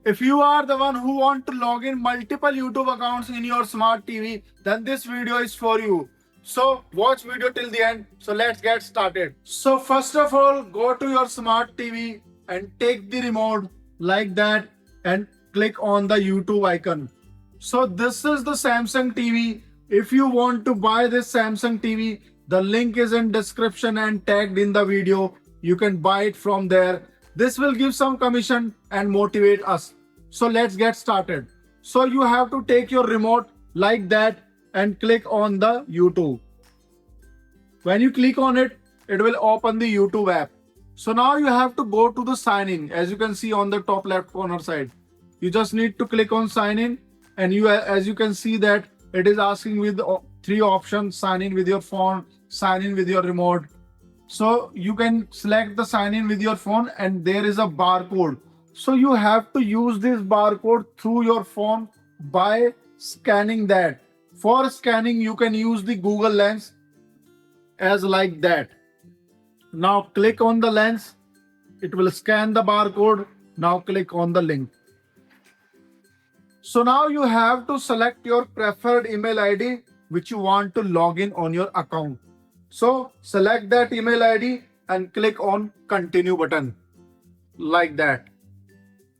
If you are the one who want to log in multiple YouTube accounts in your smart TV, then this video is for you. So watch video till the end. So let's get started. So first of all, go to your smart TV and take the remote like that and click on the YouTube icon. So this is the Samsung TV. If you want to buy this Samsung TV, the link is in description and tagged in the video. You can buy it from there. This will give some commission and motivate us. So let's get started. So you have to take your remote like that and click on the YouTube. When you click on it, it will open the YouTube app. So now you have to go to the sign in. As you can see on the top left corner side, you just need to click on sign in, and as you can see that it is asking with three options: sign in with your phone, sign in with your remote. So you can select the sign in with your phone, and there is a barcode. So you have to use this barcode through your phone by scanning that. For scanning, you can use the Google Lens as like that. Now click on the lens. It will scan the barcode. Now click on the link. So now you have to select your preferred email ID which you want to log in on your account. So select that email ID and click on continue button like that.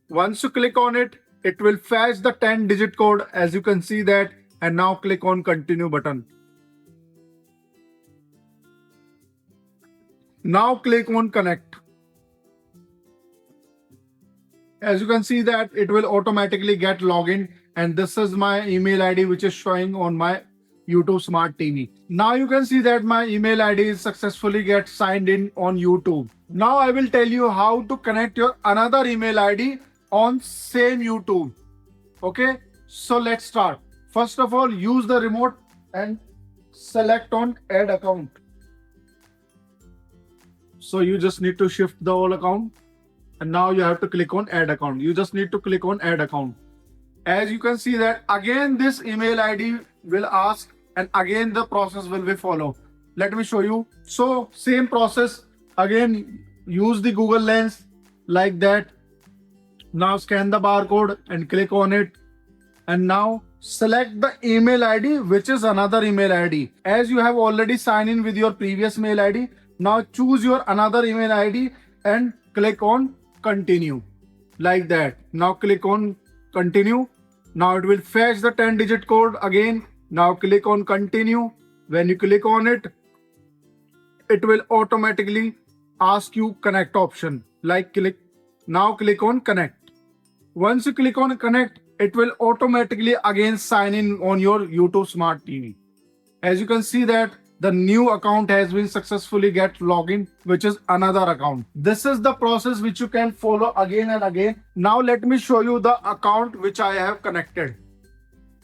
Once you click on it, it will fetch the 10-digit code as you can see that, and now click on continue button. Now click on connect. As you can see that it will automatically get login, and this is my email ID which is showing on my YouTube Smart TV. Now you can see that my email ID is successfully get signed in on YouTube. Now I will tell you how to connect your another email ID on same YouTube. Okay, so let's start. First of all, use the remote and select on add account. So you just need to shift the whole account, and now you have to click on add account. You just need to click on add account. As you can see that again this email ID will ask, and again the process will be followed. Let me show you. So same process again, use the Google Lens like that. Now scan the barcode and click on it, and now select the email ID which is another email ID. As you have already signed in with your previous mail ID, now choose your another email ID and click on continue like that. Now click on continue. Now it will fetch the 10-digit code again. Now click on continue. When you click on it, it will automatically ask you connect option. Now click on connect. Once you click on connect, it will automatically again sign in on your YouTube Smart TV. As you can see that the new account has been successfully get login, which is another account. This is the process which you can follow again and again. Now let me show you the account which I have connected.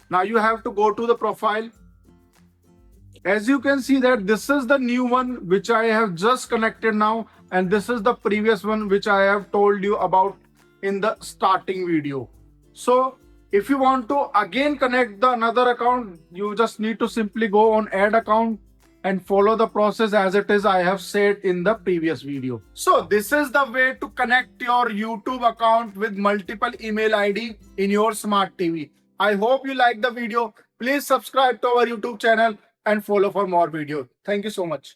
Now you have to go to the profile. As you can see that this is the new one which I have just connected now, and this is the previous one which I have told you about in the starting video. So if you want to again connect the another account, you just need to simply go on add account and follow the process as it is I have said in the previous video. So this is the way to connect your YouTube account with multiple email ID in your smart TV. I hope you like the video. Please subscribe to our YouTube channel and follow for more videos. Thank you so much.